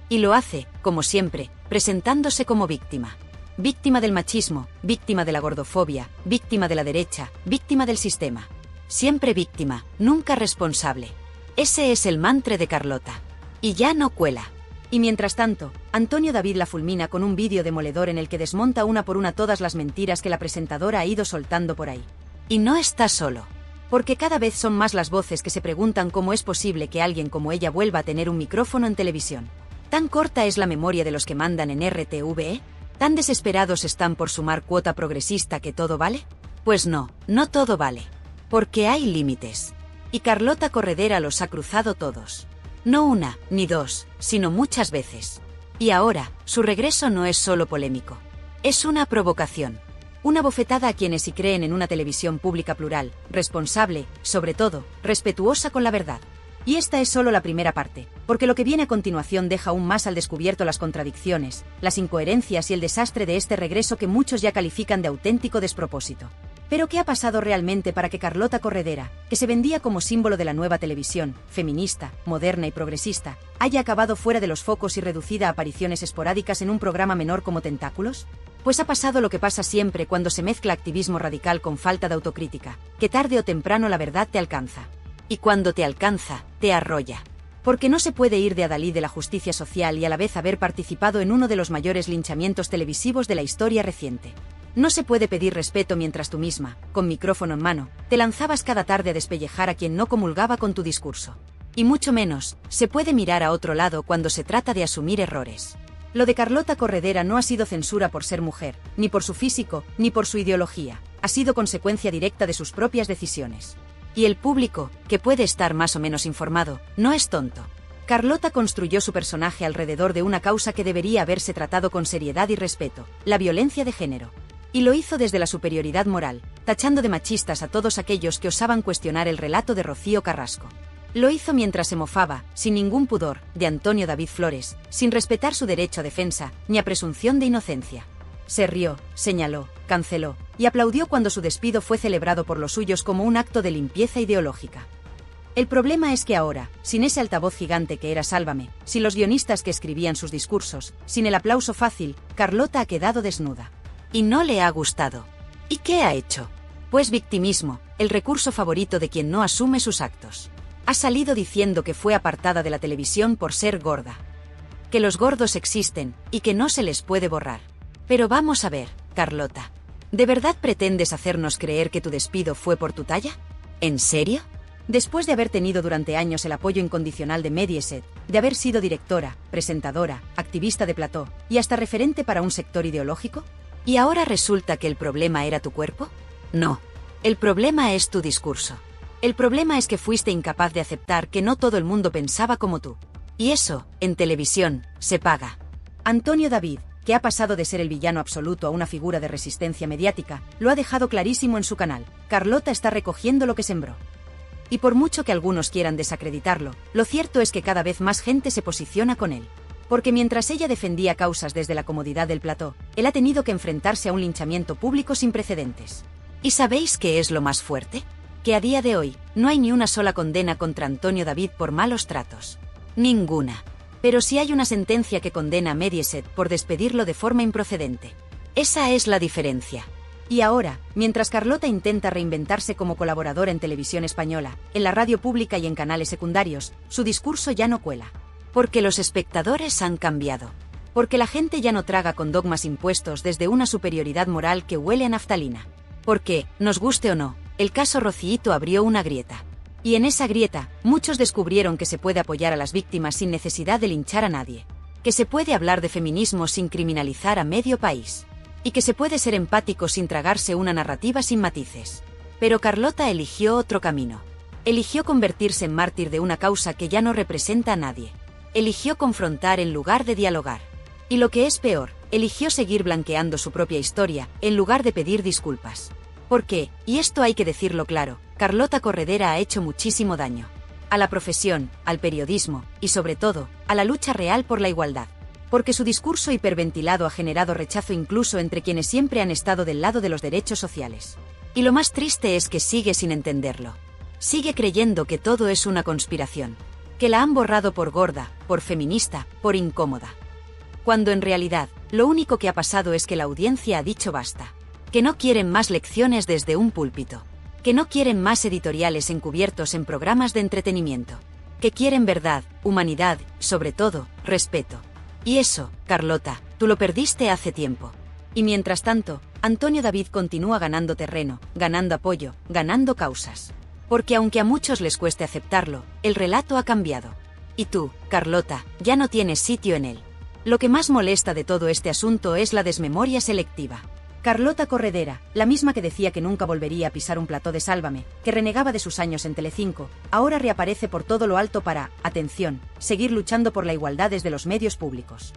Y lo hace, como siempre, presentándose como víctima. Víctima del machismo, víctima de la gordofobia, víctima de la derecha, víctima del sistema. Siempre víctima, nunca responsable. Ese es el mantra de Carlota. Y ya no cuela. Y mientras tanto, Antonio David la fulmina con un vídeo demoledor en el que desmonta una por una todas las mentiras que la presentadora ha ido soltando por ahí. Y no está solo. Porque cada vez son más las voces que se preguntan cómo es posible que alguien como ella vuelva a tener un micrófono en televisión. ¿Tan corta es la memoria de los que mandan en RTVE? ¿Tan desesperados están por sumar cuota progresista que todo vale? Pues no, no todo vale. Porque hay límites. Y Carlota Corredera los ha cruzado todos. No una, ni dos, sino muchas veces. Y ahora, su regreso no es solo polémico. Es una provocación. Una bofetada a quienes sí creen en una televisión pública plural, responsable, sobre todo, respetuosa con la verdad. Y esta es solo la primera parte, porque lo que viene a continuación deja aún más al descubierto las contradicciones, las incoherencias y el desastre de este regreso que muchos ya califican de auténtico despropósito. Pero ¿qué ha pasado realmente para que Carlota Corredera, que se vendía como símbolo de la nueva televisión, feminista, moderna y progresista, haya acabado fuera de los focos y reducida a apariciones esporádicas en un programa menor como Tentáculos? Pues ha pasado lo que pasa siempre cuando se mezcla activismo radical con falta de autocrítica, que tarde o temprano la verdad te alcanza. Y cuando te alcanza, te arrolla. Porque no se puede ir de adalid de la justicia social y a la vez haber participado en uno de los mayores linchamientos televisivos de la historia reciente. No se puede pedir respeto mientras tú misma, con micrófono en mano, te lanzabas cada tarde a despellejar a quien no comulgaba con tu discurso. Y mucho menos, se puede mirar a otro lado cuando se trata de asumir errores. Lo de Carlota Corredera no ha sido censura por ser mujer, ni por su físico, ni por su ideología. Ha sido consecuencia directa de sus propias decisiones. Y el público, que puede estar más o menos informado, no es tonto. Carlota construyó su personaje alrededor de una causa que debería haberse tratado con seriedad y respeto, la violencia de género. Y lo hizo desde la superioridad moral, tachando de machistas a todos aquellos que osaban cuestionar el relato de Rocío Carrasco. Lo hizo mientras se mofaba, sin ningún pudor, de Antonio David Flores, sin respetar su derecho a defensa, ni a presunción de inocencia. Se rió, señaló, canceló, y aplaudió cuando su despido fue celebrado por los suyos como un acto de limpieza ideológica. El problema es que ahora, sin ese altavoz gigante que era Sálvame, sin los guionistas que escribían sus discursos, sin el aplauso fácil, Carlota ha quedado desnuda. Y no le ha gustado. ¿Y qué ha hecho? Pues victimismo, el recurso favorito de quien no asume sus actos. Ha salido diciendo que fue apartada de la televisión por ser gorda. Que los gordos existen, y que no se les puede borrar. Pero vamos a ver, Carlota. ¿De verdad pretendes hacernos creer que tu despido fue por tu talla? ¿En serio? Después de haber tenido durante años el apoyo incondicional de Mediaset, de haber sido directora, presentadora, activista de plató, y hasta referente para un sector ideológico, ¿y ahora resulta que el problema era tu cuerpo? No. El problema es tu discurso. El problema es que fuiste incapaz de aceptar que no todo el mundo pensaba como tú. Y eso, en televisión, se paga. Antonio David, que ha pasado de ser el villano absoluto a una figura de resistencia mediática, lo ha dejado clarísimo en su canal. Carlota está recogiendo lo que sembró. Y por mucho que algunos quieran desacreditarlo, lo cierto es que cada vez más gente se posiciona con él. Porque mientras ella defendía causas desde la comodidad del plató, él ha tenido que enfrentarse a un linchamiento público sin precedentes. ¿Y sabéis qué es lo más fuerte? Que a día de hoy, no hay ni una sola condena contra Antonio David por malos tratos. Ninguna. Pero sí hay una sentencia que condena a Mediaset por despedirlo de forma improcedente. Esa es la diferencia. Y ahora, mientras Carlota intenta reinventarse como colaboradora en televisión española, en la radio pública y en canales secundarios, su discurso ya no cuela. Porque los espectadores han cambiado. Porque la gente ya no traga con dogmas impuestos desde una superioridad moral que huele a naftalina. Porque, nos guste o no, el caso Rocíito abrió una grieta. Y en esa grieta, muchos descubrieron que se puede apoyar a las víctimas sin necesidad de linchar a nadie. Que se puede hablar de feminismo sin criminalizar a medio país. Y que se puede ser empático sin tragarse una narrativa sin matices. Pero Carlota eligió otro camino. Eligió convertirse en mártir de una causa que ya no representa a nadie. Eligió confrontar en lugar de dialogar. Y lo que es peor, eligió seguir blanqueando su propia historia, en lugar de pedir disculpas. Porque, y esto hay que decirlo claro, Carlota Corredera ha hecho muchísimo daño. A la profesión, al periodismo, y sobre todo, a la lucha real por la igualdad. Porque su discurso hiperventilado ha generado rechazo incluso entre quienes siempre han estado del lado de los derechos sociales. Y lo más triste es que sigue sin entenderlo. Sigue creyendo que todo es una conspiración. Que la han borrado por gorda, por feminista, por incómoda. Cuando en realidad, lo único que ha pasado es que la audiencia ha dicho basta. Que no quieren más lecciones desde un púlpito. Que no quieren más editoriales encubiertos en programas de entretenimiento. Que quieren verdad, humanidad, sobre todo, respeto. Y eso, Carlota, tú lo perdiste hace tiempo. Y mientras tanto, Antonio David continúa ganando terreno, ganando apoyo, ganando causas. Porque aunque a muchos les cueste aceptarlo, el relato ha cambiado. Y tú, Carlota, ya no tienes sitio en él. Lo que más molesta de todo este asunto es la desmemoria selectiva. Carlota Corredera, la misma que decía que nunca volvería a pisar un plató de Sálvame, que renegaba de sus años en Telecinco, ahora reaparece por todo lo alto para, atención, seguir luchando por la igualdad desde los medios públicos.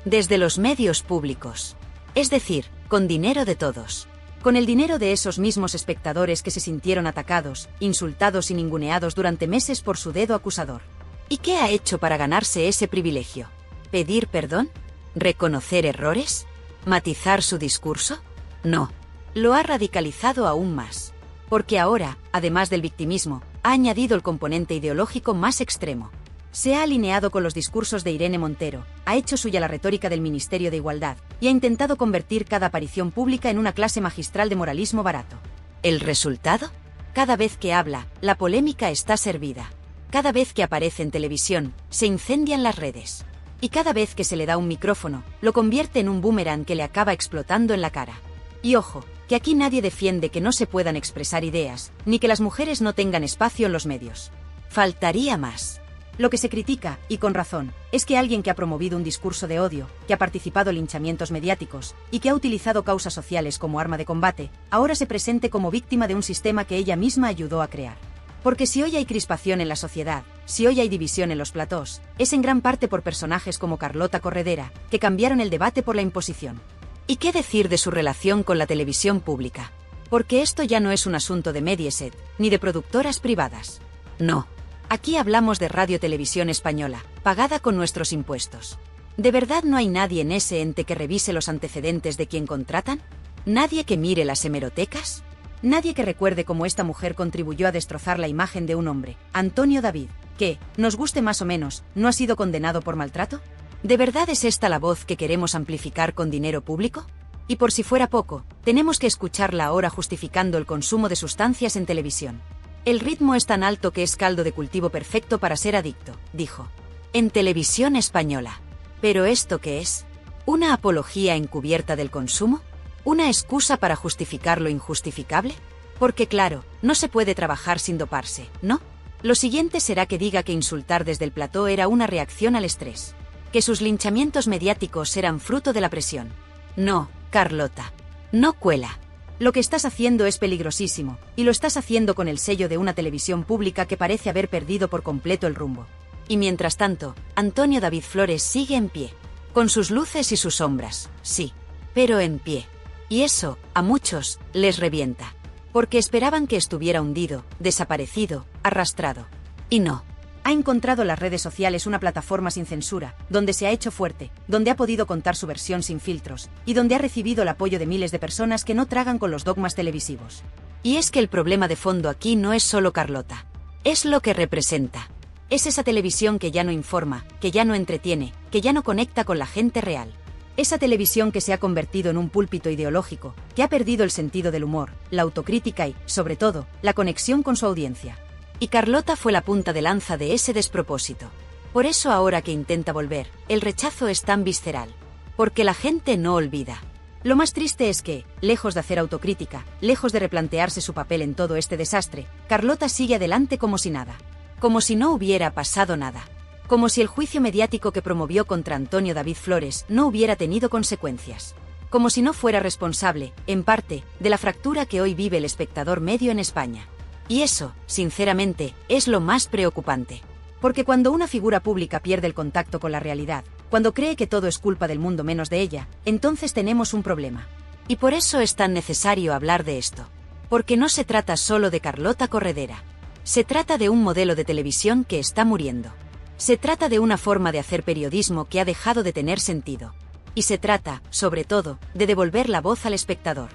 Desde los medios públicos. Es decir, con dinero de todos. Con el dinero de esos mismos espectadores que se sintieron atacados, insultados y ninguneados durante meses por su dedo acusador. ¿Y qué ha hecho para ganarse ese privilegio? ¿Pedir perdón? ¿Reconocer errores? ¿Matizar su discurso? No. Lo ha radicalizado aún más. Porque ahora, además del victimismo, ha añadido el componente ideológico más extremo. Se ha alineado con los discursos de Irene Montero, ha hecho suya la retórica del Ministerio de Igualdad, y ha intentado convertir cada aparición pública en una clase magistral de moralismo barato. ¿El resultado? Cada vez que habla, la polémica está servida. Cada vez que aparece en televisión, se incendian las redes. Y cada vez que se le da un micrófono, lo convierte en un boomerang que le acaba explotando en la cara. Y ojo, que aquí nadie defiende que no se puedan expresar ideas, ni que las mujeres no tengan espacio en los medios. Faltaría más. Lo que se critica, y con razón, es que alguien que ha promovido un discurso de odio, que ha participado en linchamientos mediáticos y que ha utilizado causas sociales como arma de combate, ahora se presente como víctima de un sistema que ella misma ayudó a crear. Porque si hoy hay crispación en la sociedad, si hoy hay división en los platós, es en gran parte por personajes como Carlota Corredera, que cambiaron el debate por la imposición. ¿Y qué decir de su relación con la televisión pública? Porque esto ya no es un asunto de Mediaset, ni de productoras privadas. No. Aquí hablamos de Radio Televisión Española, pagada con nuestros impuestos. ¿De verdad no hay nadie en ese ente que revise los antecedentes de quien contratan? ¿Nadie que mire las hemerotecas? ¿Nadie que recuerde cómo esta mujer contribuyó a destrozar la imagen de un hombre, Antonio David, que, nos guste más o menos, no ha sido condenado por maltrato? ¿De verdad es esta la voz que queremos amplificar con dinero público? Y por si fuera poco, tenemos que escucharla ahora justificando el consumo de sustancias en televisión. El ritmo es tan alto que es caldo de cultivo perfecto para ser adicto, dijo. En Televisión Española. ¿Pero esto qué es? ¿Una apología encubierta del consumo? ¿Una excusa para justificar lo injustificable? Porque claro, no se puede trabajar sin doparse, ¿no? Lo siguiente será que diga que insultar desde el plató era una reacción al estrés. Que sus linchamientos mediáticos eran fruto de la presión. No, Carlota. No cuela. Lo que estás haciendo es peligrosísimo, y lo estás haciendo con el sello de una televisión pública que parece haber perdido por completo el rumbo. Y mientras tanto, Antonio David Flores sigue en pie. Con sus luces y sus sombras, sí, pero en pie. Y eso, a muchos, les revienta. Porque esperaban que estuviera hundido, desaparecido, arrastrado. Y no. Ha encontrado las redes sociales una plataforma sin censura, donde se ha hecho fuerte, donde ha podido contar su versión sin filtros, y donde ha recibido el apoyo de miles de personas que no tragan con los dogmas televisivos. Y es que el problema de fondo aquí no es solo Carlota. Es lo que representa. Es esa televisión que ya no informa, que ya no entretiene, que ya no conecta con la gente real. Esa televisión que se ha convertido en un púlpito ideológico, que ha perdido el sentido del humor, la autocrítica y, sobre todo, la conexión con su audiencia. Y Carlota fue la punta de lanza de ese despropósito. Por eso ahora que intenta volver, el rechazo es tan visceral. Porque la gente no olvida. Lo más triste es que, lejos de hacer autocrítica, lejos de replantearse su papel en todo este desastre, Carlota sigue adelante como si nada. Como si no hubiera pasado nada. Como si el juicio mediático que promovió contra Antonio David Flores no hubiera tenido consecuencias. Como si no fuera responsable, en parte, de la fractura que hoy vive el espectador medio en España. Y eso, sinceramente, es lo más preocupante. Porque cuando una figura pública pierde el contacto con la realidad, cuando cree que todo es culpa del mundo menos de ella, entonces tenemos un problema. Y por eso es tan necesario hablar de esto. Porque no se trata solo de Carlota Corredera. Se trata de un modelo de televisión que está muriendo. Se trata de una forma de hacer periodismo que ha dejado de tener sentido. Y se trata, sobre todo, de devolver la voz al espectador.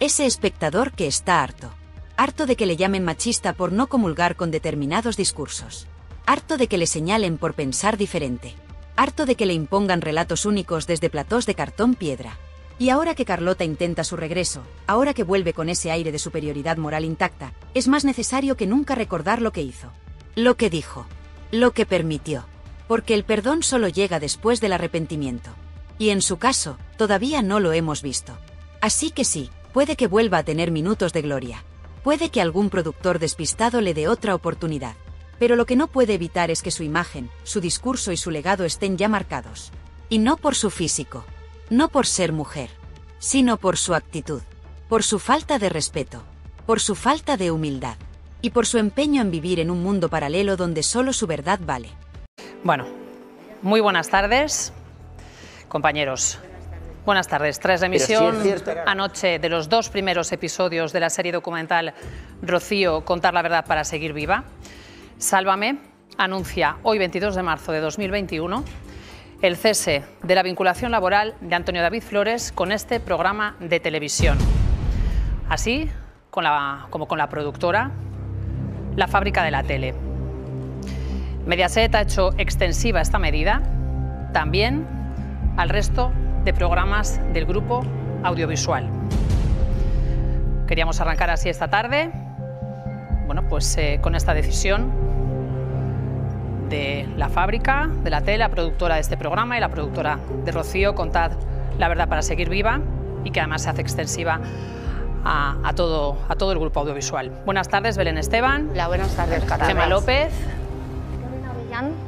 Ese espectador que está harto. Harto de que le llamen machista por no comulgar con determinados discursos. Harto de que le señalen por pensar diferente. Harto de que le impongan relatos únicos desde platós de cartón piedra. Y ahora que Carlota intenta su regreso, ahora que vuelve con ese aire de superioridad moral intacta, es más necesario que nunca recordar lo que hizo. Lo que dijo. Lo que permitió. Porque el perdón solo llega después del arrepentimiento. Y en su caso, todavía no lo hemos visto. Así que sí, puede que vuelva a tener minutos de gloria. Puede que algún productor despistado le dé otra oportunidad. Pero lo que no puede evitar es que su imagen, su discurso y su legado estén ya marcados. Y no por su físico. No por ser mujer. Sino por su actitud. Por su falta de respeto. Por su falta de humildad. Y por su empeño en vivir en un mundo paralelo donde solo su verdad vale. Bueno, muy buenas tardes, compañeros. Buenas tardes. Tras la emisión anoche de los 2 primeros episodios de la serie documental Rocío, contar la verdad para seguir viva, Sálvame anuncia hoy 22 de marzo de 2021 el cese de la vinculación laboral de Antonio David Flores con este programa de televisión. Así como con la productora La Fábrica de la Tele. Mediaset ha hecho extensiva esta medida también al resto de programas del grupo audiovisual. Queríamos arrancar así esta tarde, con esta decisión de La Fábrica de la Tele, la productora de este programa y la productora de Rocío, Contad la verdad para seguir viva, y que además se hace extensiva a todo el grupo audiovisual. Buenas tardes, Belén Esteban. Hola, buenas tardes, Gemma López. tengan